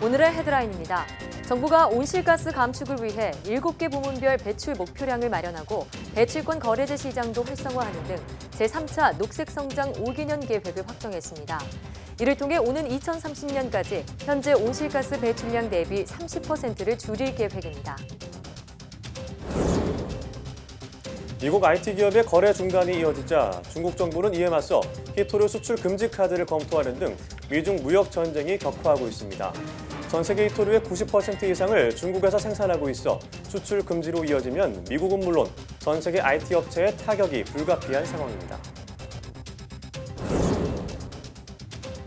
오늘의 헤드라인입니다. 정부가 온실가스 감축을 위해 7개 부문별 배출 목표량을 마련하고 배출권 거래제 시장도 활성화하는 등 제3차 녹색성장 5개년 계획을 확정했습니다. 이를 통해 오는 2030년까지 현재 온실가스 배출량 대비 30%를 줄일 계획입니다. 미국 IT 기업의 거래 중단이 이어지자 중국 정부는 이에 맞서 히토류 수출 금지 카드를 검토하는 등 미중 무역 전쟁이 격화하고 있습니다. 전 세계 히토류의 90% 이상을 중국에서 생산하고 있어 수출 금지로 이어지면 미국은 물론 전 세계 IT 업체의 타격이 불가피한 상황입니다.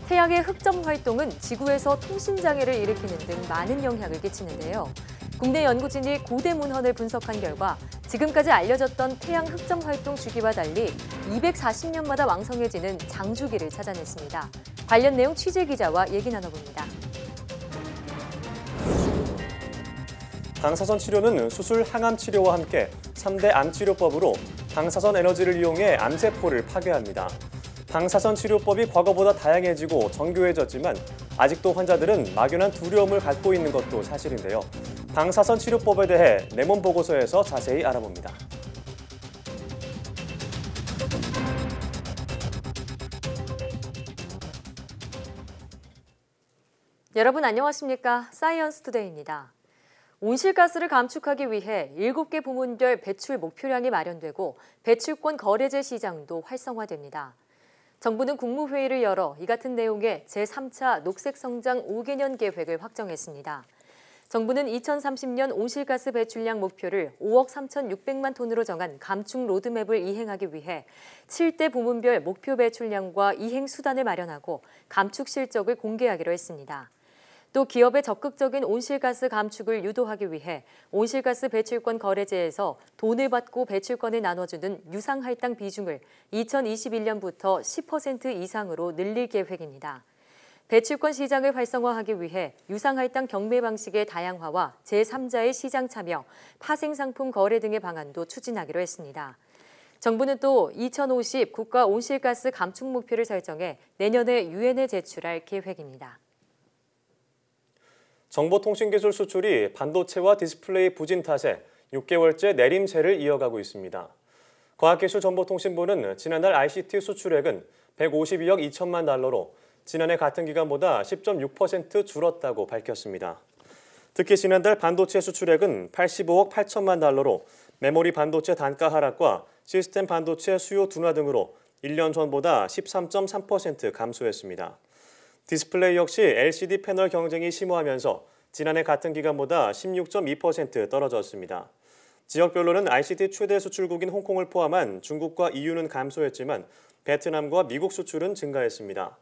태양의 흑점 활동은 지구에서 통신 장애를 일으키는 등 많은 영향을 끼치는데요. 국내 연구진이 고대 문헌을 분석한 결과 지금까지 알려졌던 태양 흑점 활동 주기와 달리 240년마다 왕성해지는 장주기를 찾아냈습니다. 관련 내용 취재 기자와 얘기 나눠봅니다. 방사선 치료는 수술 항암 치료와 함께 3대 암치료법으로 방사선 에너지를 이용해 암세포를 파괴합니다. 방사선 치료법이 과거보다 다양해지고 정교해졌지만 아직도 환자들은 막연한 두려움을 갖고 있는 것도 사실인데요. 방사선 치료법에 대해 내몬 보고서에서 자세히 알아봅니다. 여러분 안녕하십니까? 사이언스 투데이입니다. 온실가스를 감축하기 위해 7개 부문별 배출 목표량이 마련되고 배출권 거래제 시장도 활성화됩니다. 정부는 국무회의를 열어 이 같은 내용의 제3차 녹색성장 5개년 계획을 확정했습니다. 정부는 2030년 온실가스 배출량 목표를 5억 3,600만 톤으로 정한 감축 로드맵을 이행하기 위해 7대 부문별 목표 배출량과 이행 수단을 마련하고 감축 실적을 공개하기로 했습니다. 또 기업의 적극적인 온실가스 감축을 유도하기 위해 온실가스 배출권 거래제에서 돈을 받고 배출권을 나눠주는 유상할당 비중을 2021년부터 10% 이상으로 늘릴 계획입니다. 배출권 시장을 활성화하기 위해 유상할당 경매 방식의 다양화와 제3자의 시장 참여, 파생상품 거래 등의 방안도 추진하기로 했습니다. 정부는 또 2050 국가 온실가스 감축 목표를 설정해 내년에 유엔에 제출할 계획입니다. 정보통신기술 수출이 반도체와 디스플레이 부진 탓에 6개월째 내림세를 이어가고 있습니다. 과학기술정보통신부는 지난달 ICT 수출액은 152억 2천만 달러로 지난해 같은 기간보다 10.6% 줄었다고 밝혔습니다. 특히 지난달 반도체 수출액은 85억 8천만 달러로 메모리 반도체 단가 하락과 시스템 반도체 수요 둔화 등으로 1년 전보다 13.3% 감소했습니다. 디스플레이 역시 LCD 패널 경쟁이 심화하면서 지난해 같은 기간보다 16.2% 떨어졌습니다. 지역별로는 ICT 최대 수출국인 홍콩을 포함한 중국과 EU는 감소했지만 베트남과 미국 수출은 증가했습니다.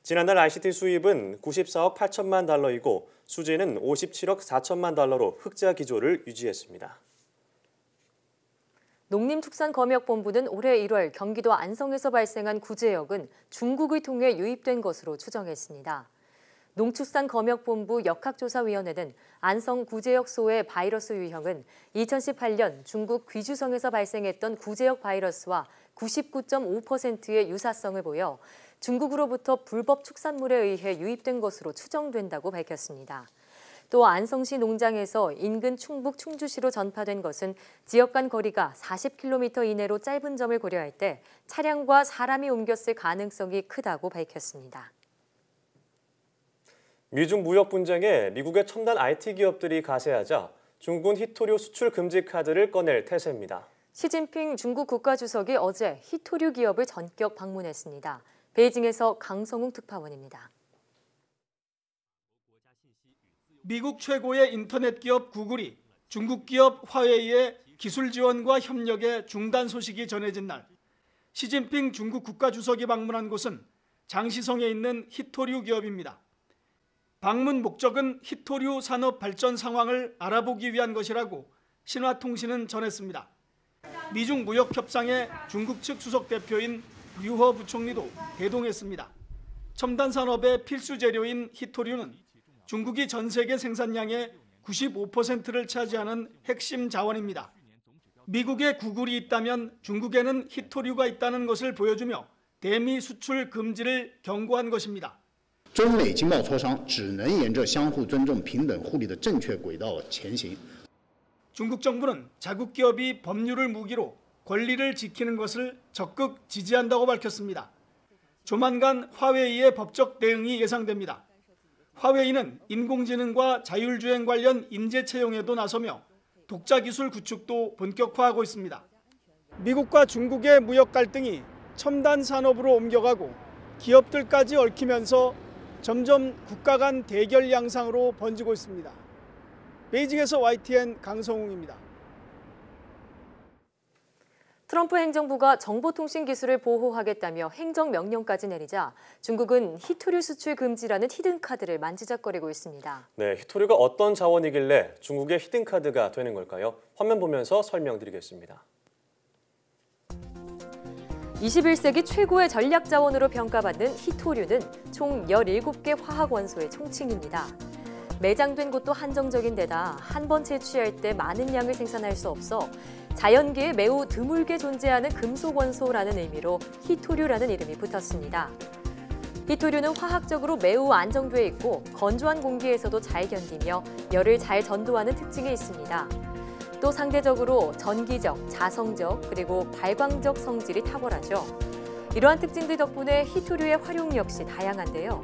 지난달 ICT 수입은 94억 8천만 달러이고 수지는 57억 4천만 달러로 흑자 기조를 유지했습니다. 농림축산검역본부는 올해 1월 경기도 안성에서 발생한 구제역은 중국을 통해 유입된 것으로 추정했습니다. 농축산검역본부 역학조사위원회는 안성 구제역소의 바이러스 유형은 2018년 중국 귀주성에서 발생했던 구제역 바이러스와 99.5%의 유사성을 보여 중국으로부터 불법 축산물에 의해 유입된 것으로 추정된다고 밝혔습니다. 또 안성시 농장에서 인근 충북 충주시로 전파된 것은 지역 간 거리가 40km 이내로 짧은 점을 고려할 때 차량과 사람이 옮겼을 가능성이 크다고 밝혔습니다. 미중 무역 분쟁에 미국의 첨단 IT 기업들이 가세하자 중국은 히토류 수출 금지 카드를 꺼낼 태세입니다. 시진핑 중국 국가주석이 어제 히토류 기업을 전격 방문했습니다. 베이징에서 강성웅 특파원입니다. 미국 최고의 인터넷 기업 구글이 중국 기업 화웨이의 기술 지원과 협력의 중단 소식이 전해진 날, 시진핑 중국 국가주석이 방문한 곳은 장시성에 있는 히토류 기업입니다. 방문 목적은 히토류 산업 발전 상황을 알아보기 위한 것이라고 신화통신은 전했습니다. 미중 무역 협상에 중국 측 수석 대표인 류허 부총리도 대동했습니다. 첨단 산업의 필수 재료인 히토류는 중국이 전 세계 생산량의 95%를 차지하는 핵심 자원입니다. 미국에 구글이 있다면 중국에는 히토류가 있다는 것을 보여주며 대미 수출 금지를 경고한 것입니다. 中美经贸磋商只能沿着相互尊重、平等互利的正确轨道前行。 중국 정부는 자국 기업이 법률을 무기로 권리를 지키는 것을 적극 지지한다고 밝혔습니다. 조만간 화웨이의 법적 대응이 예상됩니다. 화웨이는 인공지능과 자율주행 관련 인재 채용에도 나서며 독자 기술 구축도 본격화하고 있습니다. 미국과 중국의 무역 갈등이 첨단 산업으로 옮겨가고 기업들까지 얽히면서 점점 국가 간 대결 양상으로 번지고 있습니다. 베이징에서 YTN 강성웅입니다. 트럼프 행정부가 정보통신 기술을 보호하겠다며 행정명령까지 내리자 중국은 희토류 수출 금지라는 히든카드를 만지작거리고 있습니다. 네, 희토류가 어떤 자원이길래 중국의 히든카드가 되는 걸까요? 화면 보면서 설명드리겠습니다. 21세기 최고의 전략 자원으로 평가받는 희토류는 총 17개 화학 원소의 총칭입니다. 매장된 곳도 한정적인 데다 한 번 채취할 때 많은 양을 생산할 수 없어 자연계에 매우 드물게 존재하는 금속 원소라는 의미로 희토류라는 이름이 붙었습니다. 희토류는 화학적으로 매우 안정돼 있고 건조한 공기에서도 잘 견디며 열을 잘 전도하는 특징이 있습니다. 또 상대적으로 전기적, 자성적, 그리고 발광적 성질이 탁월하죠. 이러한 특징들 덕분에 희토류의 활용 역시 다양한데요.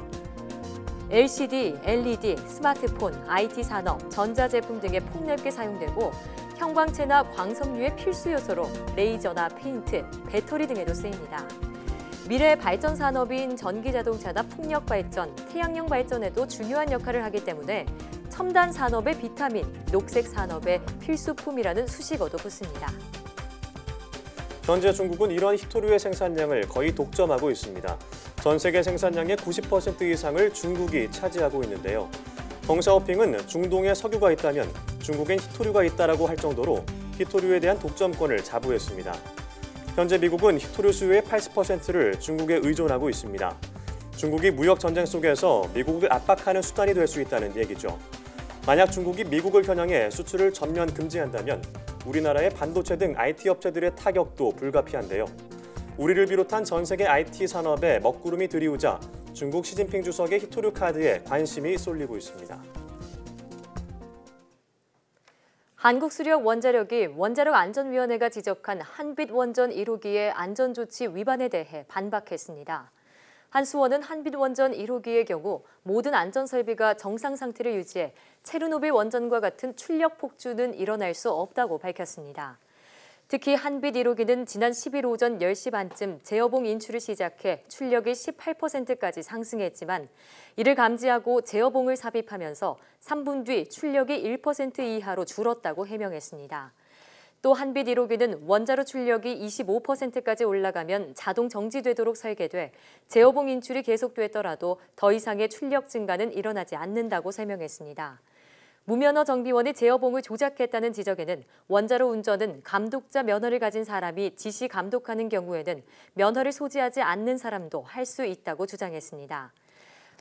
LCD, LED, 스마트폰, IT 산업, 전자제품 등에 폭넓게 사용되고 형광체나 광석류의 필수 요소로 레이저나 페인트, 배터리 등에도 쓰입니다. 미래 발전 산업인 전기자동차나 풍력 발전, 태양력 발전에도 중요한 역할을 하기 때문에 첨단 산업의 비타민, 녹색 산업의 필수품이라는 수식어도 붙습니다. 현재 중국은 이런 희토류의 생산량을 거의 독점하고 있습니다. 전 세계 생산량의 90% 이상을 중국이 차지하고 있는데요. 덩샤오핑은 중동에 석유가 있다면 중국엔 희토류가 있다라고 할 정도로 희토류에 대한 독점권을 자부했습니다. 현재 미국은 희토류 수요의 80%를 중국에 의존하고 있습니다. 중국이 무역 전쟁 속에서 미국을 압박하는 수단이 될 수 있다는 얘기죠. 만약 중국이 미국을 겨냥해 수출을 전면 금지한다면 우리나라의 반도체 등 IT 업체들의 타격도 불가피한데요. 우리를 비롯한 전 세계 IT 산업에 먹구름이 들이우자 중국 시진핑 주석의 희토류 카드에 관심이 쏠리고 있습니다. 한국수력원자력이 원자력안전위원회가 지적한 한빛 원전 1호기의 안전조치 위반에 대해 반박했습니다. 한수원은 한빛 원전 1호기의 경우 모든 안전설비가 정상 상태를 유지해 체르노빌 원전과 같은 출력 폭주는 일어날 수 없다고 밝혔습니다. 특히 한빛 1호기는 지난 10일 오전 10시 반쯤 제어봉 인출을 시작해 출력이 18%까지 상승했지만 이를 감지하고 제어봉을 삽입하면서 3분 뒤 출력이 1% 이하로 줄었다고 해명했습니다. 또 한빛 1호기는 원자로 출력이 25%까지 올라가면 자동 정지되도록 설계돼 제어봉 인출이 계속되더라도 더 이상의 출력 증가는 일어나지 않는다고 설명했습니다. 무면허 정비원이 제어봉을 조작했다는 지적에는 원자로 운전은 감독자 면허를 가진 사람이 지시 감독하는 경우에는 면허를 소지하지 않는 사람도 할 수 있다고 주장했습니다.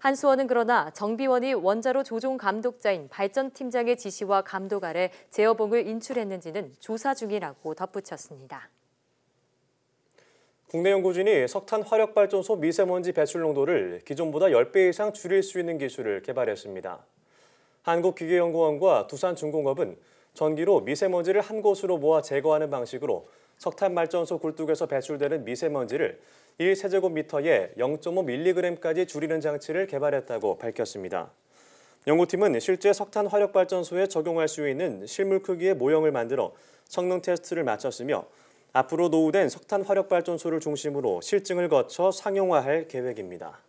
한수원은 그러나 정비원이 원자로 조종 감독자인 발전팀장의 지시와 감독 아래 제어봉을 인출했는지는 조사 중이라고 덧붙였습니다. 국내 연구진이 석탄 화력발전소 미세먼지 배출 농도를 기존보다 10배 이상 줄일 수 있는 기술을 개발했습니다. 한국기계연구원과 두산중공업은 전기로 미세먼지를 한 곳으로 모아 제거하는 방식으로 석탄발전소 굴뚝에서 배출되는 미세먼지를 1세제곱미터에 0.5mg까지 줄이는 장치를 개발했다고 밝혔습니다. 연구팀은 실제 석탄 화력발전소에 적용할 수 있는 실물 크기의 모형을 만들어 성능 테스트를 마쳤으며 앞으로 노후된 석탄 화력발전소를 중심으로 실증을 거쳐 상용화할 계획입니다.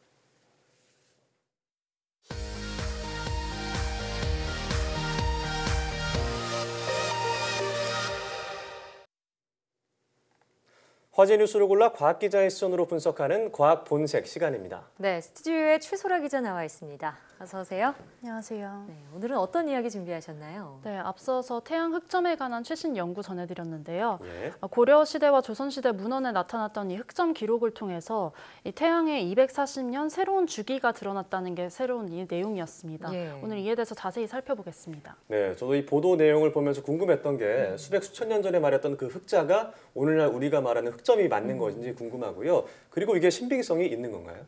화제 뉴스를 골라 과학기자의 시선으로 분석하는 과학 본색 시간입니다. 네, 스튜디오에 최소라 기자 나와 있습니다. 어서 오세요. 안녕하세요. 네, 오늘은 어떤 이야기 준비하셨나요? 네, 앞서서 태양 흑점에 관한 최신 연구 전해드렸는데요. 예. 고려시대와 조선시대 문헌에 나타났던 이 흑점 기록을 통해서 이 태양의 240년 새로운 주기가 드러났다는 게 새로운 이 내용이었습니다. 예. 오늘 이에 대해서 자세히 살펴보겠습니다. 네, 저도 이 보도 내용을 보면서 궁금했던 게 수백 수천 년 전에 말했던 그 흑자가 오늘날 우리가 말하는 흑점이 맞는 것인지 궁금하고요. 그리고 이게 신빙성이 있는 건가요?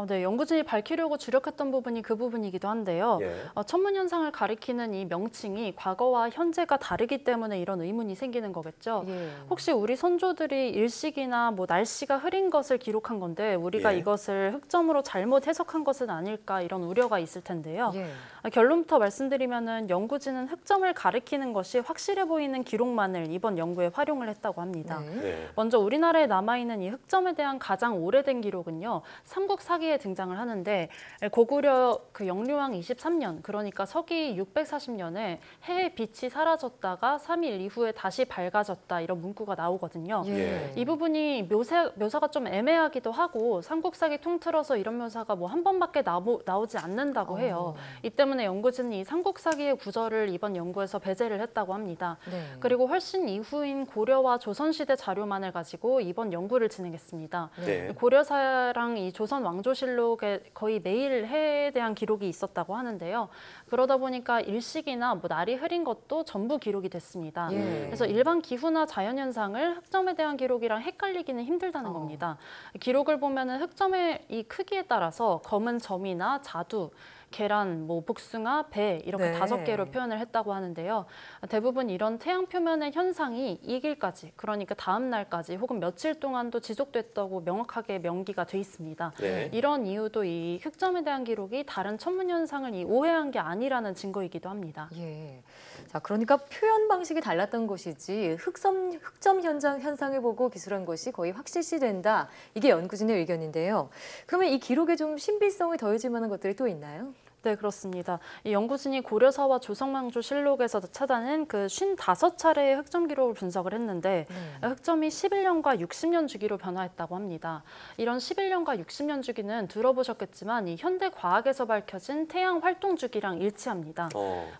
네, 연구진이 밝히려고 주력했던 부분이 그 부분이기도 한데요. 예. 천문현상을 가리키는 이 명칭이 과거와 현재가 다르기 때문에 이런 의문이 생기는 거겠죠. 예. 혹시 우리 선조들이 일식이나 뭐 날씨가 흐린 것을 기록한 건데 우리가 예. 이것을 흑점으로 잘못 해석한 것은 아닐까 이런 우려가 있을 텐데요. 예. 결론부터 말씀드리면은 연구진은 흑점을 가리키는 것이 확실해 보이는 기록만을 이번 연구에 활용을 했다고 합니다. 네. 네. 먼저 우리나라에 남아있는 이 흑점에 대한 가장 오래된 기록은요. 삼국사기에 등장을 하는데 고구려 그 영류왕 23년 그러니까 서기 640년에 해의 빛이 사라졌다가 3일 이후에 다시 밝아졌다 이런 문구가 나오거든요. 예. 이 부분이 묘사가 좀 애매하기도 하고 삼국사기 통틀어서 이런 묘사가 뭐 한 번밖에 나오지 않는다고 해요. 이 때문에 연구진은 이 삼국사기의 구절을 이번 연구에서 배제를 했다고 합니다. 네. 그리고 훨씬 이후인 고려와 조선시대 자료만을 가지고 이번 연구를 진행했습니다. 네. 고려사랑 이 조선 왕조실록에 거의 매일 해에 대한 기록이 있었다고 하는데요. 그러다 보니까 일식이나 뭐 날이 흐린 것도 전부 기록이 됐습니다. 예. 그래서 일반 기후나 자연현상을 흑점에 대한 기록이랑 헷갈리기는 힘들다는 겁니다. 기록을 보면은 흑점의 이 크기에 따라서 검은 점이나 자두, 계란, 뭐 복숭아, 배 이렇게 네. 5개로 표현을 했다고 하는데요. 대부분 이런 태양 표면의 현상이 이 길까지, 그러니까 다음 날까지 혹은 며칠 동안도 지속됐다고 명확하게 명기가 돼 있습니다. 네. 이런 이유도 이 흑점에 대한 기록이 다른 천문 현상을 오해한 게 아니라는 증거이기도 합니다. 예. 자, 그러니까 표현 방식이 달랐던 것이지 흑점 현상을 보고 기술한 것이 거의 확실시된다. 이게 연구진의 의견인데요. 그러면 이 기록에 좀 신비성이 더해질 만한 것들이 또 있나요? 네, 그렇습니다. 이 연구진이 고려사와 조선왕조실록에서 찾아낸 그 55차례의 흑점 기록을 분석을 했는데 흑점이 11년과 60년 주기로 변화했다고 합니다. 이런 11년과 60년 주기는 들어보셨겠지만 이 현대 과학에서 밝혀진 태양 활동 주기랑 일치합니다.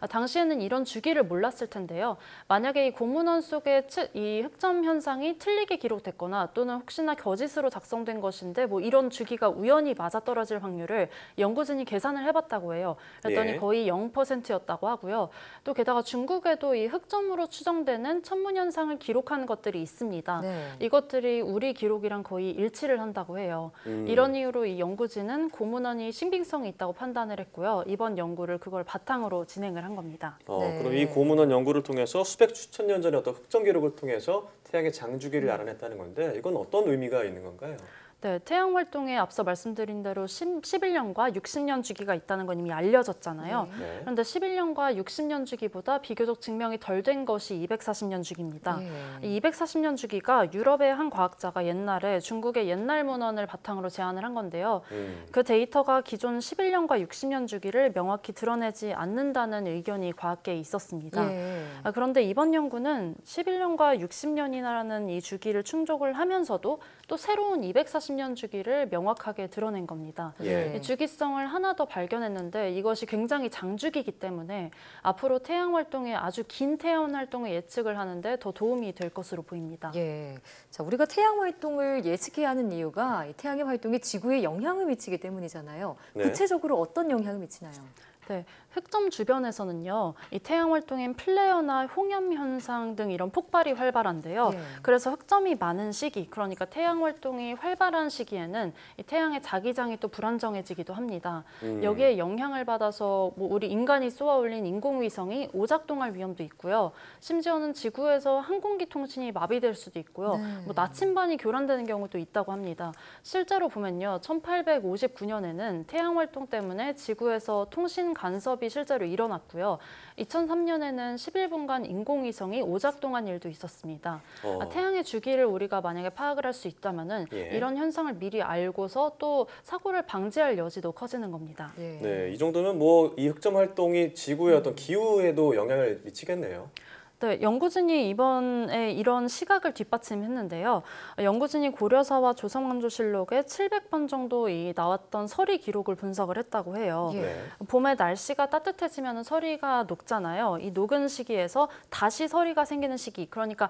당시에는 이런 주기를 몰랐을 텐데요. 만약에 이 공문원 속에 이 흑점 현상이 틀리게 기록됐거나 또는 혹시나 거짓으로 작성된 것인데 뭐 이런 주기가 우연히 맞아떨어질 확률을 연구진이 계산을 해봤다고 해요. 그랬더니 예. 거의 0%였다고 하고요. 또 게다가 중국에도 이 흑점으로 추정되는 천문 현상을 기록하는 것들이 있습니다. 네. 이것들이 우리 기록이랑 거의 일치를 한다고 해요. 이런 이유로 이 연구진은 고문원이 신빙성이 있다고 판단을 했고요. 이번 연구를 그걸 바탕으로 진행을 한 겁니다. 네. 그럼 이 고문원 연구를 통해서 수백 수천 년 전의 어떤 흑점 기록을 통해서 태양의 장주기를 알아냈다는 건데 이건 어떤 의미가 있는 건가요? 네, 태양 활동에 앞서 말씀드린 대로 11년과 60년 주기가 있다는 건 이미 알려졌잖아요. 네. 그런데 11년과 60년 주기보다 비교적 증명이 덜 된 것이 240년 주기입니다. 이 240년 주기가 유럽의 한 과학자가 옛날에 중국의 옛날 문헌을 바탕으로 제안을 한 건데요. 그 데이터가 기존 11년과 60년 주기를 명확히 드러내지 않는다는 의견이 과학계에 있었습니다. 예. 그런데 이번 연구는 11년과 60년이라는 이 주기를 충족을 하면서도 또 새로운 240년 주기를 명확하게 드러낸 겁니다. 예. 이 주기성을 하나 더 발견했는데 이것이 굉장히 장주기이기 때문에 앞으로 태양 활동에 아주 긴 태양 활동을 예측을 하는데 더 도움이 될 것으로 보입니다. 예. 자, 우리가 태양 활동을 예측해야 하는 이유가 이 태양의 활동이 지구에 영향을 미치기 때문이잖아요. 네. 구체적으로 어떤 영향을 미치나요? 네, 흑점 주변에서는요, 이 태양 활동인 플레어나 홍염 현상 등 이런 폭발이 활발한데요. 예. 그래서 흑점이 많은 시기, 그러니까 태양 활동이 활발한 시기에는 이 태양의 자기장이 또 불안정해지기도 합니다. 여기에 영향을 받아서 뭐 우리 인간이 쏘아올린 인공위성이 오작동할 위험도 있고요. 심지어는 지구에서 항공기 통신이 마비될 수도 있고요. 뭐 나침반이 교란되는 경우도 있다고 합니다. 실제로 보면요, 1859년에는 태양 활동 때문에 지구에서 통신 간섭이 실제로 일어났고요. 2003년에는 11분간 인공위성이 오작동한 일도 있었습니다. 태양의 주기를 우리가 만약에 파악을 할 수 있다면은 예. 이런 현상을 미리 알고서 또 사고를 방지할 여지도 커지는 겁니다. 예. 네, 이 정도면 뭐 이 흑점 활동이 지구의 어떤 기후에도 영향을 미치겠네요. 네, 연구진이 이번에 이런 시각을 뒷받침했는데요. 연구진이 고려사와 조선왕조실록에 700번 정도 나왔던 서리 기록을 분석을 했다고 해요. 예. 네. 봄에 날씨가 따뜻해지면 서리가 녹잖아요. 이 녹은 시기에서 다시 서리가 생기는 시기, 그러니까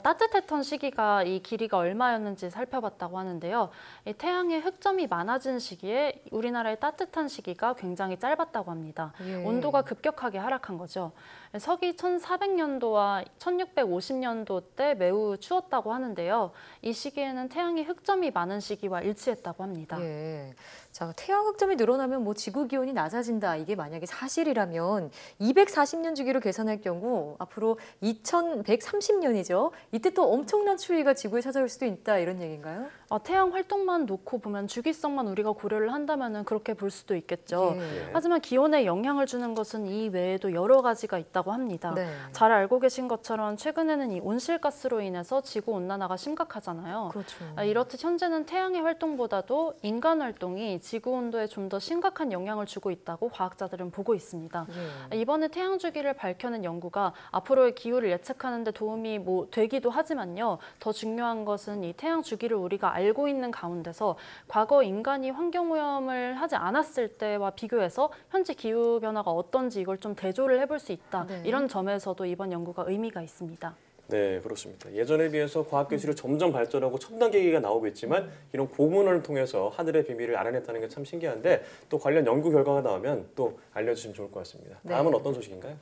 따뜻했던 시기가 이 길이가 얼마였는지 살펴봤다고 하는데요. 이 태양의 흑점이 많아진 시기에 우리나라의 따뜻한 시기가 굉장히 짧았다고 합니다. 예. 온도가 급격하게 하락한 거죠. 서기 1400년도 2000년도와 1650년도 때 매우 추웠다고 하는데요. 이 시기에는 태양의 흑점이 많은 시기와 일치했다고 합니다. 예. 자, 태양 흑점이 늘어나면 뭐 지구 기온이 낮아진다. 이게 만약에 사실이라면 240년 주기로 계산할 경우 앞으로 2130년이죠. 이때 또 엄청난 추위가 지구에 찾아올 수도 있다. 이런 얘기인가요? 태양 활동만 놓고 보면 주기성만 우리가 고려를 한다면 그렇게 볼 수도 있겠죠. 예. 하지만 기온에 영향을 주는 것은 이 외에도 여러 가지가 있다고 합니다. 네. 잘 알고 계신 것처럼 최근에는 이 온실가스로 인해서 지구 온난화가 심각하잖아요. 그렇죠. 이렇듯 현재는 태양의 활동보다도 인간 활동이 지구 온도에 좀 더 심각한 영향을 주고 있다고 과학자들은 보고 있습니다. 예. 이번에 태양 주기를 밝혀낸 연구가 앞으로의 기후를 예측하는 데 도움이 되기도 하지만요. 더 중요한 것은 이 태양 주기를 우리가 알고 있는 가운데서 과거 인간이 환경오염을 하지 않았을 때와 비교해서 현재 기후 변화가 어떤지 이걸 좀 대조를 해볼 수 있다. 네. 이런 점에서도 이번 연구가 의미가 있습니다. 네, 그렇습니다. 예전에 비해서 과학기술이 점점 발전하고 첨단 기기가 나오고 있지만 이런 고문을 통해서 하늘의 비밀을 알아냈다는 게 참 신기한데 또 관련 연구 결과가 나오면 또 알려주시면 좋을 것 같습니다. 네. 다음은 어떤 소식인가요?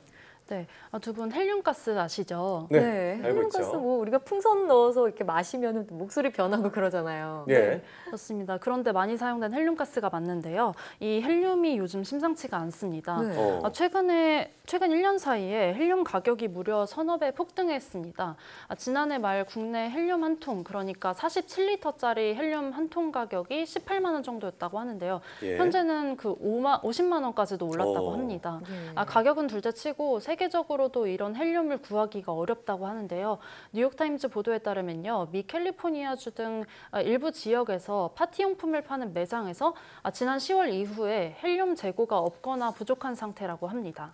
네, 두 분 헬륨가스 아시죠? 네, 알고 헬륨가스 있죠. 뭐 우리가 풍선 넣어서 이렇게 마시면 목소리 변하고 그러잖아요. 예. 그렇습니다. 그런데 많이 사용된 헬륨가스가 맞는데요. 이 헬륨이 요즘 심상치가 않습니다. 네. 최근 1년 사이에 헬륨 가격이 무려 서너 배 폭등했습니다. 지난해 말 국내 헬륨 한 통, 그러니까 47리터짜리 헬륨 한 통 가격이 18만 원 정도였다고 하는데요. 예. 현재는 그 50만 원까지도 올랐다고 합니다. 예. 가격은 둘째치고 세계적으로도 이런 헬륨을 구하기가 어렵다고 하는데요. 뉴욕타임즈 보도에 따르면요. 미 캘리포니아주 등 일부 지역에서 파티용품을 파는 매장에서 지난 10월 이후에 헬륨 재고가 없거나 부족한 상태라고 합니다.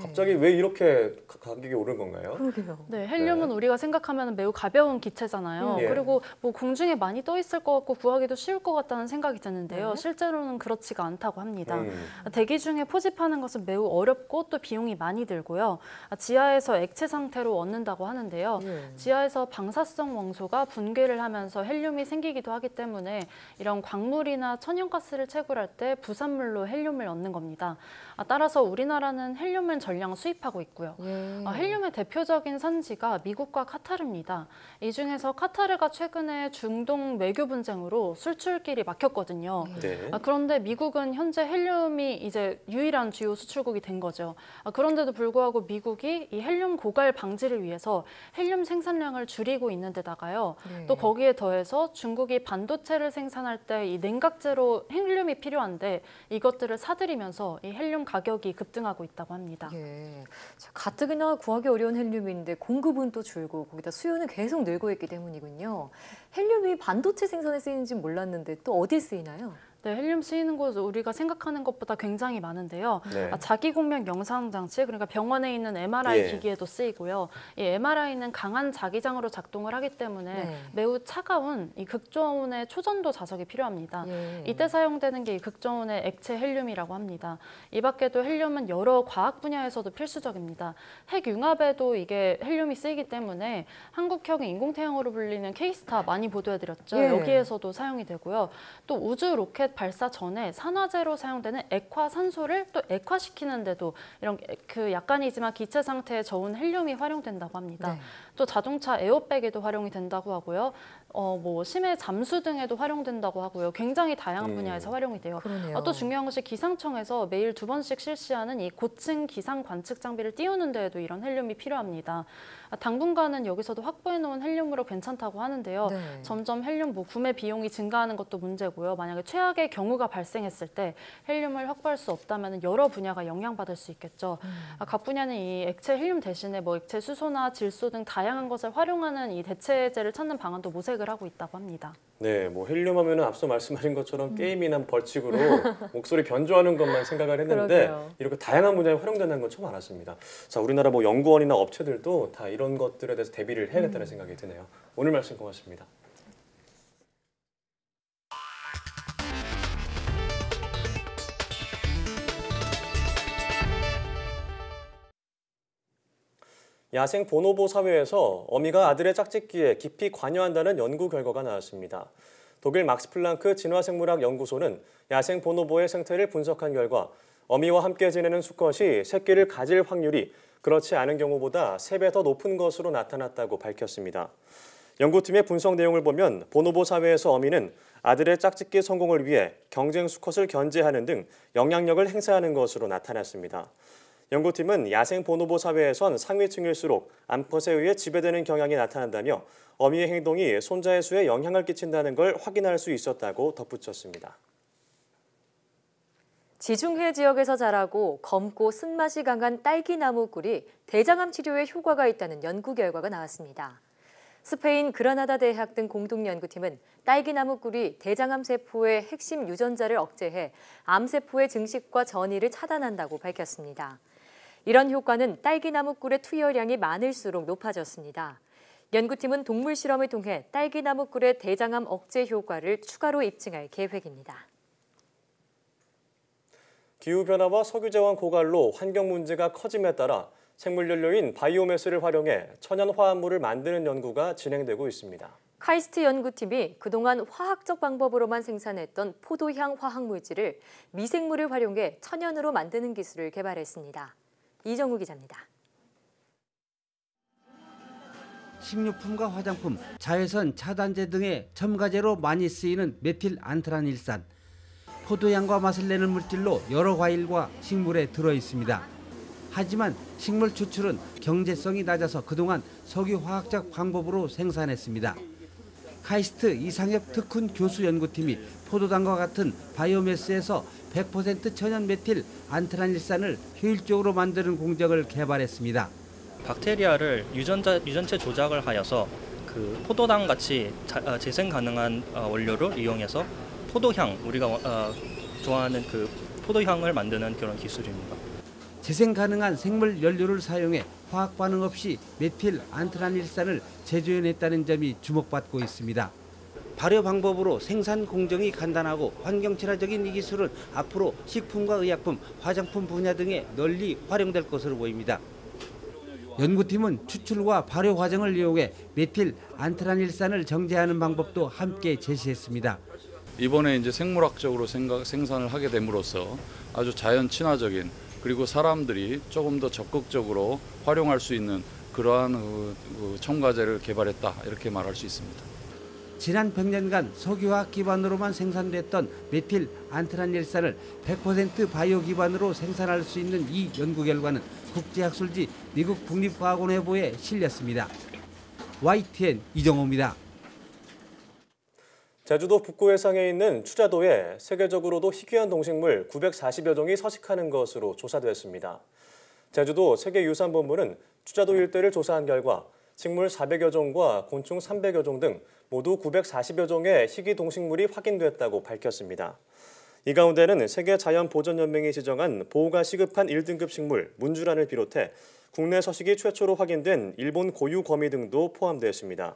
갑자기 왜 이렇게 가격이 오른 건가요? 그러게요. 네, 헬륨은 우리가 생각하면 매우 가벼운 기체잖아요. 예. 그리고 뭐 공중에 많이 떠 있을 것 같고 구하기도 쉬울 것 같다는 생각이 드는데요. 네. 실제로는 그렇지가 않다고 합니다. 음. 대기 중에 포집하는 것은 매우 어렵고 또 비용이 많이 들고요. 지하에서 액체 상태로 얻는다고 하는데요. 예. 지하에서 방사성 원소가 분괴를 하면서 헬륨이 생기기도 하기 때문에 이런 광물이나 천연가스를 채굴할 때 부산물로 헬륨을 얻는 겁니다. 따라서 우리나라는 헬륨을 전량 수입하고 있고요. 예. 헬륨의 대표적인 산지가 미국과 카타르입니다. 이 중에서 카타르가 최근에 중동 외교 분쟁으로 수출길이 막혔거든요. 네. 그런데 미국은 현재 헬륨이 이제 유일한 주요 수출국이 된 거죠. 그런데도 불구하고 미국이 이 헬륨 고갈 방지를 위해서 헬륨 생산량을 줄이고 있는 데다가요. 네. 또 거기에 더해서 중국이 반도체를 생산할 때 이 냉각제로 헬륨이 필요한데 이것들을 사들이면서 이 헬륨 가격이 급등하고 있다고 합니다. 예. 자, 가뜩이나 구하기 어려운 헬륨인데 공급은 또 줄고 거기다 수요는 계속 늘고 있기 때문이군요. 헬륨이 반도체 생산에 쓰이는지 몰랐는데 또 어디에 쓰이나요? 네, 헬륨 쓰이는 곳 우리가 생각하는 것보다 굉장히 많은데요. 네. 자기 공명 영상 장치, 그러니까 병원에 있는 MRI 예. 기기에도 쓰이고요. 이 MRI는 강한 자기장으로 작동을 하기 때문에 네. 매우 차가운 이 극저온의 초전도 자석이 필요합니다. 예. 이때 사용되는 게 이 극저온의 액체 헬륨이라고 합니다. 이 밖에도 헬륨은 여러 과학 분야에서도 필수적입니다. 핵융합에도 이게 헬륨이 쓰이기 때문에 한국형 인공태양으로 불리는 K-스타 많이 보도해드렸죠. 예. 여기에서도 사용이 되고요. 또 우주 로켓 발사 전에 산화제로 사용되는 액화산소를 또 액화시키는데도 이런 그 약간이지만 기체 상태의 저온 헬륨이 활용된다고 합니다. 네. 또 자동차 에어백에도 활용이 된다고 하고요. 뭐 심해 잠수 등에도 활용된다고 하고요. 굉장히 다양한 분야에서 활용이 돼요. 그러네요. 또 중요한 것이 기상청에서 매일 2번씩 실시하는 이 고층 기상 관측 장비를 띄우는 데에도 이런 헬륨이 필요합니다. 당분간은 여기서도 확보해 놓은 헬륨으로 괜찮다고 하는데요. 네. 점점 헬륨 구매 비용이 증가하는 것도 문제고요. 만약에 최악의 경우가 발생했을 때 헬륨을 확보할 수 없다면 여러 분야가 영향받을 수 있겠죠. 각 분야는 이 액체 헬륨 대신에 뭐 액체 수소나 질소 등 다양한 것을 활용하는 이 대체제를 찾는 방안도 모색을 하고 있다고 합니다. 네, 뭐 헬륨 하면은 앞서 말씀하신 것처럼 게임이나 벌칙으로 목소리 변조하는 것만 생각을 했는데 그러게요. 이렇게 다양한 분야에 활용된다는 건 처음 알았습니다. 자, 우리나라 뭐 연구원이나 업체들도 다 이런 것들에 대해서 대비를 해야겠다는 생각이 드네요. 오늘 말씀 고맙습니다. 야생 보노보 사회에서 어미가 아들의 짝짓기에 깊이 관여한다는 연구 결과가 나왔습니다. 독일 막스플랑크 진화생물학 연구소는 야생 보노보의 생태를 분석한 결과 어미와 함께 지내는 수컷이 새끼를 가질 확률이 그렇지 않은 경우보다 3배 더 높은 것으로 나타났다고 밝혔습니다. 연구팀의 분석 내용을 보면 보노보 사회에서 어미는 아들의 짝짓기 성공을 위해 경쟁 수컷을 견제하는 등 영향력을 행사하는 것으로 나타났습니다. 연구팀은 야생 보노보 사회에선 상위층일수록 암컷에 의해 지배되는 경향이 나타난다며 어미의 행동이 손자의 수에 영향을 끼친다는 걸 확인할 수 있었다고 덧붙였습니다. 지중해 지역에서 자라고 검고 쓴맛이 강한 딸기나무 꿀이 대장암 치료에 효과가 있다는 연구 결과가 나왔습니다. 스페인 그라나다 대학 등 공동 연구팀은 딸기나무 꿀이 대장암 세포의 핵심 유전자를 억제해 암세포의 증식과 전이를 차단한다고 밝혔습니다. 이런 효과는 딸기나무 꿀의 투여량이 많을수록 높아졌습니다. 연구팀은 동물 실험을 통해 딸기나무 꿀의 대장암 억제 효과를 추가로 입증할 계획입니다. 기후변화와 석유제왕 고갈로 환경 문제가 커짐에 따라 생물연료인 바이오매스를 활용해 천연 화합물을 만드는 연구가 진행되고 있습니다. 카이스트 연구팀이 그동안 화학적 방법으로만 생산했던 포도향 화학물질을 미생물을 활용해 천연으로 만드는 기술을 개발했습니다. 이정우 기자입니다. 식료품과 화장품, 자외선 차단제 등의 첨가제로 많이 쓰이는 메틸 안트라닐산. 포도향과 맛을 내는 물질로 여러 과일과 식물에 들어 있습니다. 하지만 식물 추출은 경제성이 낮아서 그동안 석유화학적 방법으로 생산했습니다. 카이스트 이상엽 특훈 교수 연구팀이 포도당과 같은 바이오매스에서 100% 천연 메틸 안트라닐산을 효율적으로 만드는 공정을 개발했습니다. 박테리아를 유전체 조작을 하여서 그 포도당 같이 재생 가능한 원료를 이용해서 포도향, 우리가 좋아하는 그 포도향을 만드는 그런 기술입니다. 재생 가능한 생물 연료를 사용해 화학 반응 없이 메틸 안트라닐산을 재조연했다는 점이 주목받고 있습니다. 발효 방법으로 생산 공정이 간단하고 환경 친화적인 이 기술은 앞으로 식품과 의약품, 화장품 분야 등에 널리 활용될 것으로 보입니다. 연구팀은 추출과 발효 과정을 이용해 메틸 안트라닐산을 정제하는 방법도 함께 제시했습니다. 이번에 이제 생물학적으로 생산을 하게 됨으로써 아주 자연 친화적인 그리고 사람들이 조금 더 적극적으로 활용할 수 있는 그러한 첨가제를 개발했다 이렇게 말할 수 있습니다. 지난 100년간 석유화학 기반으로만 생산됐던 메틸 안트라닐산을 100% 바이오 기반으로 생산할 수 있는 이 연구 결과는 국제학술지 미국 국립과학원회보에 실렸습니다. YTN 이정호입니다. 제주도 북구 해상에 있는 추자도에 세계적으로도 희귀한 동식물 940여 종이 서식하는 것으로 조사됐습니다. 제주도 세계유산본부는 추자도 일대를 조사한 결과 식물 400여 종과 곤충 300여 종 등 모두 940여 종의 희귀 동식물이 확인됐다고 밝혔습니다. 이 가운데는 세계자연보전연맹이 지정한 보호가 시급한 1등급 식물 문주란을 비롯해 국내 서식이 최초로 확인된 일본 고유 거미 등도 포함되었습니다.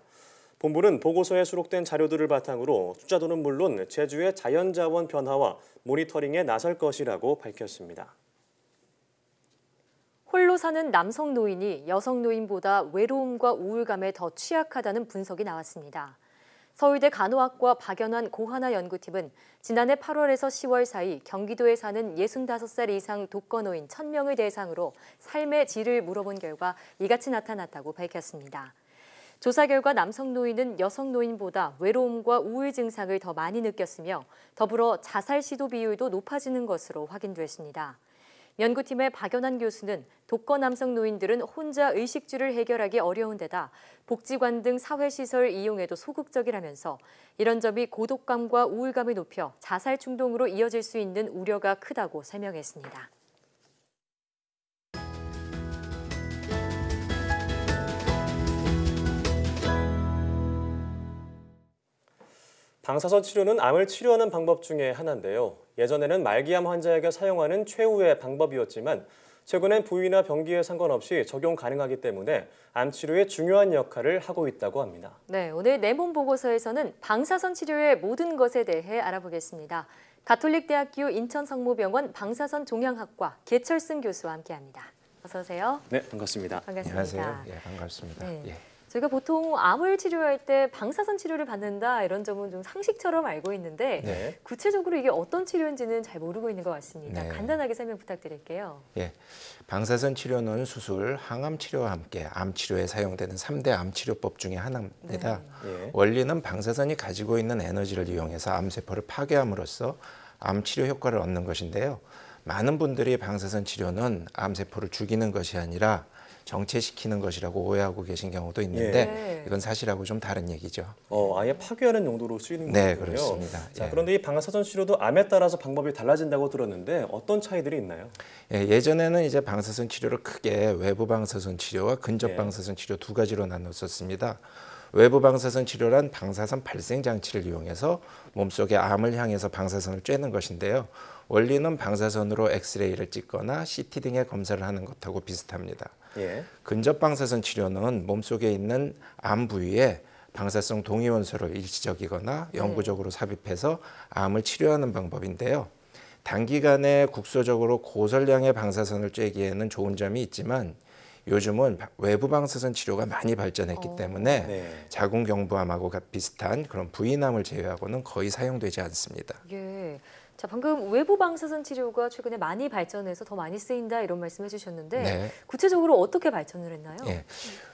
본부는 보고서에 수록된 자료들을 바탕으로 추자도는 물론 제주의 자연자원 변화와 모니터링에 나설 것이라고 밝혔습니다. 홀로 사는 남성 노인이 여성 노인보다 외로움과 우울감에 더 취약하다는 분석이 나왔습니다. 서울대 간호학과 박연환 고하나 연구팀은 지난해 8월에서 10월 사이 경기도에 사는 65살 이상 독거노인 1000명을 대상으로 삶의 질을 물어본 결과 이같이 나타났다고 밝혔습니다. 조사 결과 남성 노인은 여성 노인보다 외로움과 우울 증상을 더 많이 느꼈으며 더불어 자살 시도 비율도 높아지는 것으로 확인됐습니다. 연구팀의 박연환 교수는 독거 남성 노인들은 혼자 의식주를 해결하기 어려운 데다 복지관 등 사회시설 이용에도 소극적이라면서 이런 점이 고독감과 우울감을 높여 자살 충동으로 이어질 수 있는 우려가 크다고 설명했습니다. 방사선 치료는 암을 치료하는 방법 중에 하나인데요. 예전에는 말기암 환자에게 사용하는 최후의 방법이었지만 최근엔 부위나 병기에 상관없이 적용 가능하기 때문에 암 치료에 중요한 역할을 하고 있다고 합니다. 네, 오늘 내 몸 보고서에서는 방사선 치료의 모든 것에 대해 알아보겠습니다. 가톨릭대학교 인천성모병원 방사선 종양학과 계철승 교수와 함께합니다. 어서 오세요. 네, 반갑습니다. 반갑습니다. 안녕하세요. 예, 반갑습니다. 네. 예. 저희가 보통 암을 치료할 때 방사선 치료를 받는다 이런 점은 좀 상식처럼 알고 있는데 네. 구체적으로 이게 어떤 치료인지는 잘 모르고 있는 것 같습니다. 네. 간단하게 설명 부탁드릴게요. 예, 방사선 치료는 수술, 항암 치료와 함께 암 치료에 사용되는 3대 암 치료법 중에 하나입니다. 예. 원리는 방사선이 가지고 있는 에너지를 이용해서 암세포를 파괴함으로써 암 치료 효과를 얻는 것인데요. 많은 분들이 방사선 치료는 암세포를 죽이는 것이 아니라 정체시키는 것이라고 오해하고 계신 경우도 있는데 네. 이건 사실하고 좀 다른 얘기죠. 아예 파괴하는 용도로 쓰이는 네, 거군요. 그렇습니다. 자, 예. 그런데 이 방사선 치료도 암에 따라서 방법이 달라진다고 들었는데 어떤 차이들이 있나요? 예, 예전에는 이제 방사선 치료를 크게 외부 방사선 치료와 근접 네. 방사선 치료 두 가지로 나눴었습니다. 외부 방사선 치료란 방사선 발생 장치를 이용해서 몸속의 암을 향해서 방사선을 쬐는 것인데요. 원리는 방사선으로 엑스레이를 찍거나 CT 등의 검사를 하는 것하고 비슷합니다. 예. 근접 방사선 치료는 몸속에 있는 암 부위에 방사성 동위원소를 일시적이거나 영구적으로 삽입해서 암을 치료하는 방법인데요. 단기간에 국소적으로 고설량의 방사선을 쬐기에는 좋은 점이 있지만 요즘은 외부 방사선 치료가 많이 발전했기 때문에 네. 자궁경부암하고 비슷한 그런 부인암을 제외하고는 거의 사용되지 않습니다. 예. 자, 방금 외부 방사선 치료가 최근에 많이 발전해서 더 많이 쓰인다 이런 말씀해 주셨는데 네. 구체적으로 어떻게 발전을 했나요? 예.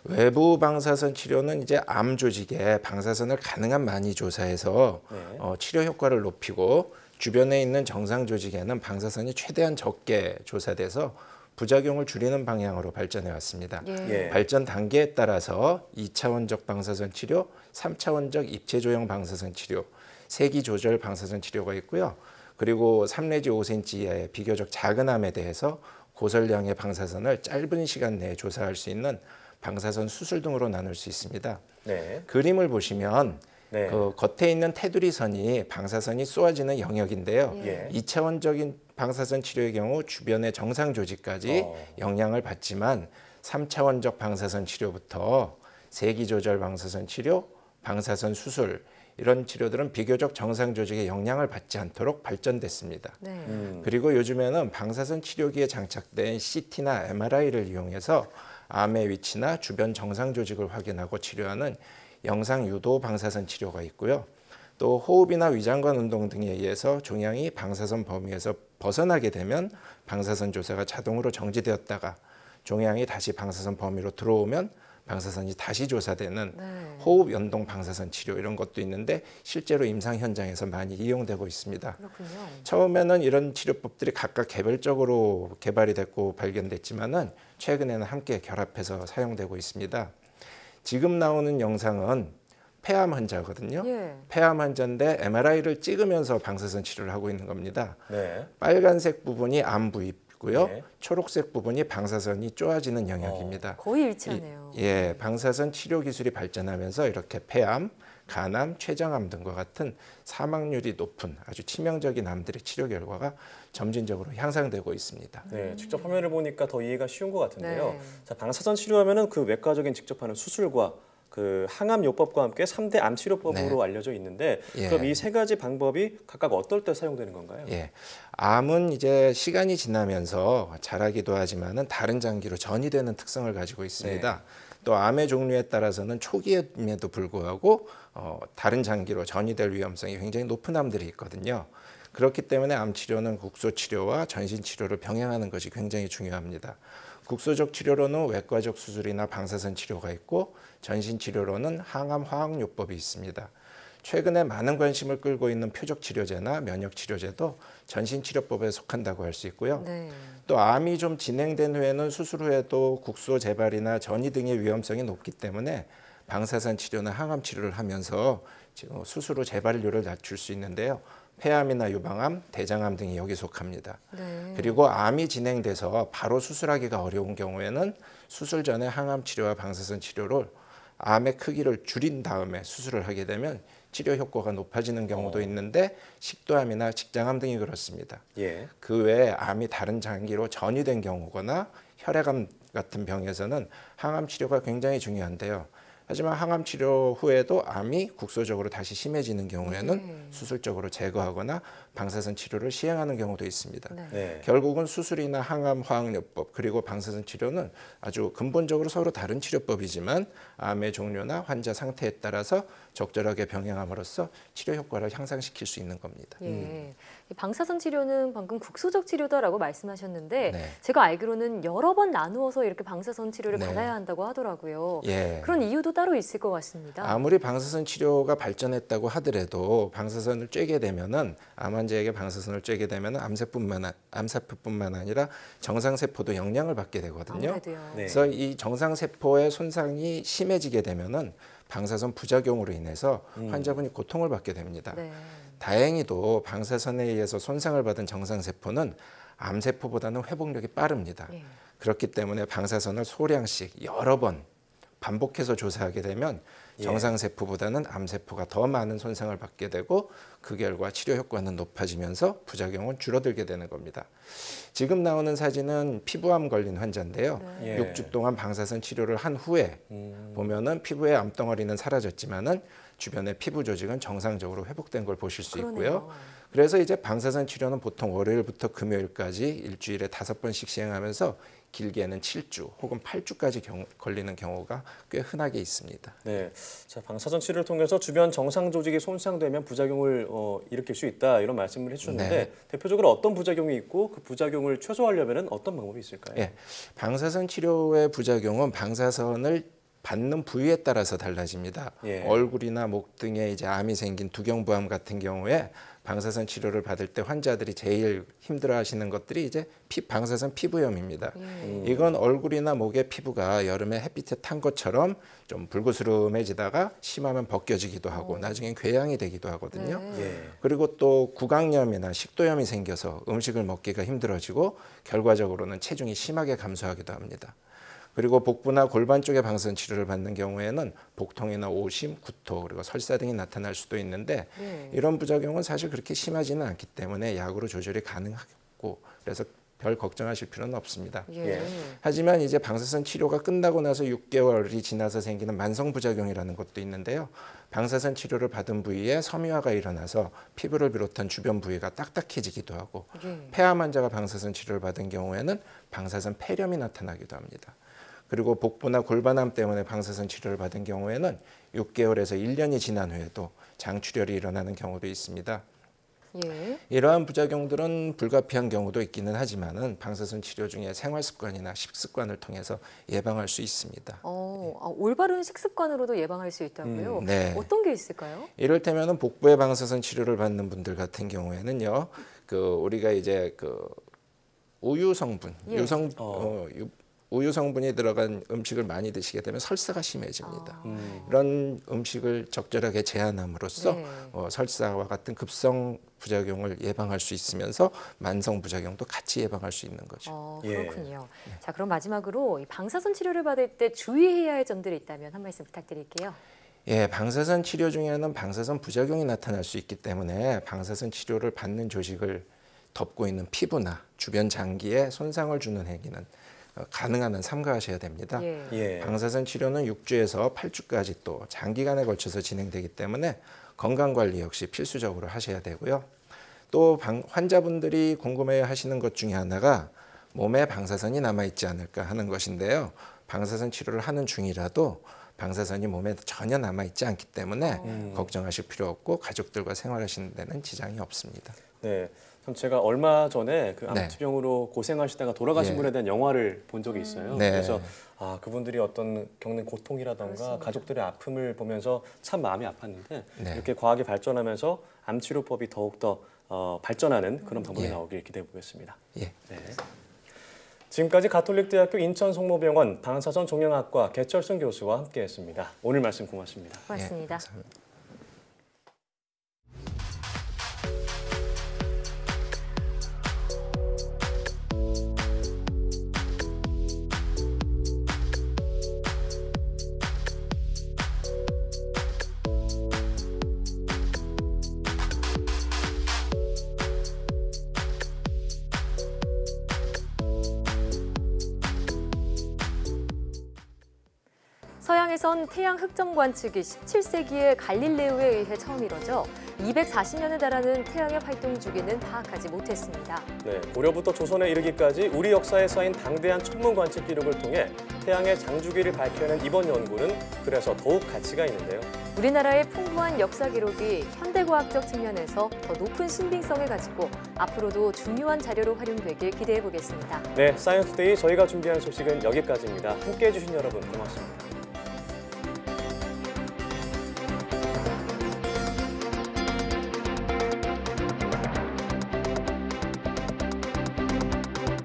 외부 방사선 치료는 이제 암 조직에 방사선을 가능한 많이 조사해서 네. 치료 효과를 높이고 주변에 있는 정상 조직에는 방사선이 최대한 적게 조사돼서 부작용을 줄이는 방향으로 발전해 왔습니다. 예. 발전 단계에 따라서 2차원적 방사선 치료, 3차원적 입체 조형 방사선 치료, 세기 조절 방사선 치료가 있고요. 그리고 3 내지 5cm 이하의 비교적 작은 암에 대해서 고설량의 방사선을 짧은 시간 내에 조사할 수 있는 방사선 수술 등으로 나눌 수 있습니다. 네. 그림을 보시면 네. 그 겉에 있는 테두리 선이 방사선이 쏘아지는 영역인데요. 예. 2차원적인 방사선 치료의 경우 주변의 정상 조직까지 영향을 받지만 3차원적 방사선 치료부터 세기 조절 방사선 치료, 방사선 수술 이런 치료들은 비교적 정상 조직에 영향을 받지 않도록 발전됐습니다. 네. 그리고 요즘에는 방사선 치료기에 장착된 CT나 MRI를 이용해서 암의 위치나 주변 정상 조직을 확인하고 치료하는 영상 유도 방사선 치료가 있고요. 또 호흡이나 위장관 운동 등에 의해서 종양이 방사선 범위에서 벗어나게 되면 방사선 조사가 자동으로 정지되었다가 종양이 다시 방사선 범위로 들어오면 방사선이 다시 조사되는 네. 호흡 연동 방사선 치료 이런 것도 있는데 실제로 임상 현장에서 많이 이용되고 있습니다. 그렇군요. 처음에는 이런 치료법들이 각각 개별적으로 개발이 됐고 발견됐지만은 최근에는 함께 결합해서 사용되고 있습니다. 지금 나오는 영상은 폐암 환자거든요. 예. 폐암 환자인데 MRI를 찍으면서 방사선 치료를 하고 있는 겁니다. 네. 빨간색 부분이 암 부위고요. 네. 초록색 부분이 방사선이 쪼아지는 영역입니다. 거의 일치하네요. 예, 방사선 치료 기술이 발전하면서 이렇게 폐암, 간암, 췌장암 등과 같은 사망률이 높은 아주 치명적인 암들의 치료 결과가 점진적으로 향상되고 있습니다. 네, 직접 화면을 보니까 더 이해가 쉬운 것 같은데요. 네. 자, 방사선 치료하면은 그 외과적인 직접 하는 수술과 그 항암 요법과 함께 3대 암 치료법으로 네. 알려져 있는데 예. 그럼 이 세 가지 방법이 각각 어떨 때 사용되는 건가요? 예, 암은 이제 시간이 지나면서 자라기도 하지만은 다른 장기로 전이되는 특성을 가지고 있습니다. 네. 또 암의 종류에 따라서는 초기임에도 불구하고 다른 장기로 전이될 위험성이 굉장히 높은 암들이 있거든요. 그렇기 때문에 암 치료는 국소 치료와 전신 치료를 병행하는 것이 굉장히 중요합니다. 국소적 치료로는 외과적 수술이나 방사선 치료가 있고 전신 치료로는 항암 화학요법이 있습니다. 최근에 많은 관심을 끌고 있는 표적 치료제나 면역 치료제도 전신 치료법에 속한다고 할 수 있고요. 네. 또 암이 좀 진행된 후에는 수술 후에도 국소 재발이나 전이 등의 위험성이 높기 때문에 방사선 치료나 항암 치료를 하면서 수술 후 재발률을 낮출 수 있는데요. 폐암이나 유방암, 대장암 등이 여기 속합니다. 네. 그리고 암이 진행돼서 바로 수술하기가 어려운 경우에는 수술 전에 항암 치료와 방사선 치료를 암의 크기를 줄인 다음에 수술을 하게 되면 치료 효과가 높아지는 경우도 있는데 식도암이나 직장암 등이 그렇습니다. 예. 그 외에 암이 다른 장기로 전이된 경우거나 혈액암 같은 병에서는 항암 치료가 굉장히 중요한데요. 하지만 항암 치료 후에도 암이 국소적으로 다시 심해지는 경우에는 수술적으로 제거하거나 방사선 치료를 시행하는 경우도 있습니다. 네. 결국은 수술이나 항암 화학요법 그리고 방사선 치료는 아주 근본적으로 서로 다른 치료법이지만 암의 종류나 환자 상태에 따라서 적절하게 병행함으로써 치료 효과를 향상시킬 수 있는 겁니다. 예. 이 방사선 치료는 방금 국소적 치료다라고 말씀하셨는데 네. 제가 알기로는 여러 번 나누어서 이렇게 방사선 치료를 네. 받아야 한다고 하더라고요. 예. 그런 이유도 따로 있을 것 같습니다. 아무리 방사선 치료가 발전했다고 하더라도 방사선을 쬐게 되면은 암 환자에게 방사선을 쬐게 되면은 암세포뿐만 아니라 정상세포도 영향을 받게 되거든요. 아무래도요. 네. 그래서 이 정상세포의 손상이 심해지게 되면은 방사선 부작용으로 인해서 환자분이 고통을 받게 됩니다. 네. 다행히도 방사선에 의해서 손상을 받은 정상세포는 암세포보다는 회복력이 빠릅니다. 예. 그렇기 때문에 방사선을 소량씩 여러 번 반복해서 조사하게 되면 정상세포보다는 암세포가 더 많은 손상을 받게 되고 그 결과 치료 효과는 높아지면서 부작용은 줄어들게 되는 겁니다. 지금 나오는 사진은 피부암 걸린 환자인데요. 예. 6주 동안 방사선 치료를 한 후에 보면은 피부의 암덩어리는 사라졌지만은 주변의 피부 조직은 정상적으로 회복된 걸 보실 수 있고요. 그러네요. 그래서 이제 방사선 치료는 보통 월요일부터 금요일까지 일주일에 5번씩 시행하면서 길게는 7주 혹은 8주까지 걸리는 경우가 꽤 흔하게 있습니다. 네, 자, 방사선 치료를 통해서 주변 정상 조직이 손상되면 부작용을 일으킬 수 있다 이런 말씀을 해주셨는데 네. 대표적으로 어떤 부작용이 있고 그 부작용을 최소화하려면 어떤 방법이 있을까요? 예, 방사선 치료의 부작용은 방사선을 받는 부위에 따라서 달라집니다. 예. 얼굴이나 목 등에 이제 암이 생긴 두경부암 같은 경우에 방사선 치료를 받을 때 환자들이 제일 힘들어하시는 것들이 이제 방사선 피부염입니다. 이건 얼굴이나 목의 피부가 여름에 햇빛에 탄 것처럼 좀 불그스름해지다가 심하면 벗겨지기도 하고 나중엔 궤양이 되기도 하거든요. 예. 그리고 또 구강염이나 식도염이 생겨서 음식을 먹기가 힘들어지고 결과적으로는 체중이 심하게 감소하기도 합니다. 그리고 복부나 골반 쪽에 방사선 치료를 받는 경우에는 복통이나 오심, 구토, 그리고 설사 등이 나타날 수도 있는데 이런 부작용은 사실 그렇게 심하지는 않기 때문에 약으로 조절이 가능하고 그래서 별 걱정하실 필요는 없습니다. 예. 하지만 이제 방사선 치료가 끝나고 나서 6개월이 지나서 생기는 만성 부작용이라는 것도 있는데요. 방사선 치료를 받은 부위에 섬유화가 일어나서 피부를 비롯한 주변 부위가 딱딱해지기도 하고 폐암 환자가 방사선 치료를 받은 경우에는 방사선 폐렴이 나타나기도 합니다. 그리고 복부나 골반암 때문에 방사선 치료를 받은 경우에는 6개월에서 1년이 지난 후에도 장출혈이 일어나는 경우도 있습니다. 예. 이러한 부작용들은 불가피한 경우도 있기는 하지만은 방사선 치료 중에 생활 습관이나 식습관을 통해서 예방할 수 있습니다. 올바른 식습관으로도 예방할 수 있다고요? 네. 어떤 게 있을까요? 이를테면은 복부에 방사선 치료를 받는 분들 같은 경우에는요, 우리가 이제 우유 성분, 예. 우유 성분이 들어간 음식을 많이 드시게 되면 설사가 심해집니다. 이런 음식을 적절하게 제한함으로써 설사와 같은 급성 부작용을 예방할 수 있으면서 만성 부작용도 같이 예방할 수 있는 거죠. 그렇군요. 자, 그럼 마지막으로 이 방사선 치료를 받을 때 주의해야 할 점들이 있다면 한 말씀 부탁드릴게요. 예, 방사선 치료 중에는 방사선 부작용이 나타날 수 있기 때문에 방사선 치료를 받는 조직을 덮고 있는 피부나 주변 장기에 손상을 주는 행위는 가능한 한 삼가하셔야 됩니다. 예. 방사선 치료는 6주에서 8주까지 또 장기간에 걸쳐서 진행되기 때문에 건강관리 역시 필수적으로 하셔야 되고요. 또 환자분들이 궁금해 하시는 것 중에 하나가 몸에 방사선이 남아있지 않을까 하는 것인데요. 방사선 치료를 하는 중이라도 방사선이 몸에 전혀 남아있지 않기 때문에 걱정하실 필요 없고 가족들과 생활하시는 데는 지장이 없습니다. 네. 제가 얼마 전에 그 암투병으로 고생하시다가 돌아가신 분에 대한 영화를 본 적이 있어요. 네. 그래서 그분들이 어떤 겪는 고통이라던가 그렇습니다. 가족들의 아픔을 보면서 참 마음이 아팠는데 네. 이렇게 과학이 발전하면서 암치료법이 더욱더 발전하는 그런 방법이 나오길 기대해 보겠습니다. 예. 네. 지금까지 가톨릭대학교 인천성모병원 방사선 종양학과 개철순 교수와 함께했습니다. 오늘 말씀 고맙습니다. 고맙습니다. 감사합니다. 서양에서 국내선 태양 흑점 관측이 17세기에 갈릴레오에 의해 처음 이뤄져 240년에 달하는 태양의 활동 주기는 파악하지 못했습니다. 네, 고려부터 조선에 이르기까지 우리 역사에 쌓인 방대한 천문 관측 기록을 통해 태양의 장주기를 밝혀낸 이번 연구는 그래서 더욱 가치가 있는데요. 우리나라의 풍부한 역사 기록이 현대과학적 측면에서 더 높은 신빙성을 가지고 앞으로도 중요한 자료로 활용되길 기대해 보겠습니다. 네, 사이언스데이 저희가 준비한 소식은 여기까지입니다. 함께해 주신 여러분 고맙습니다.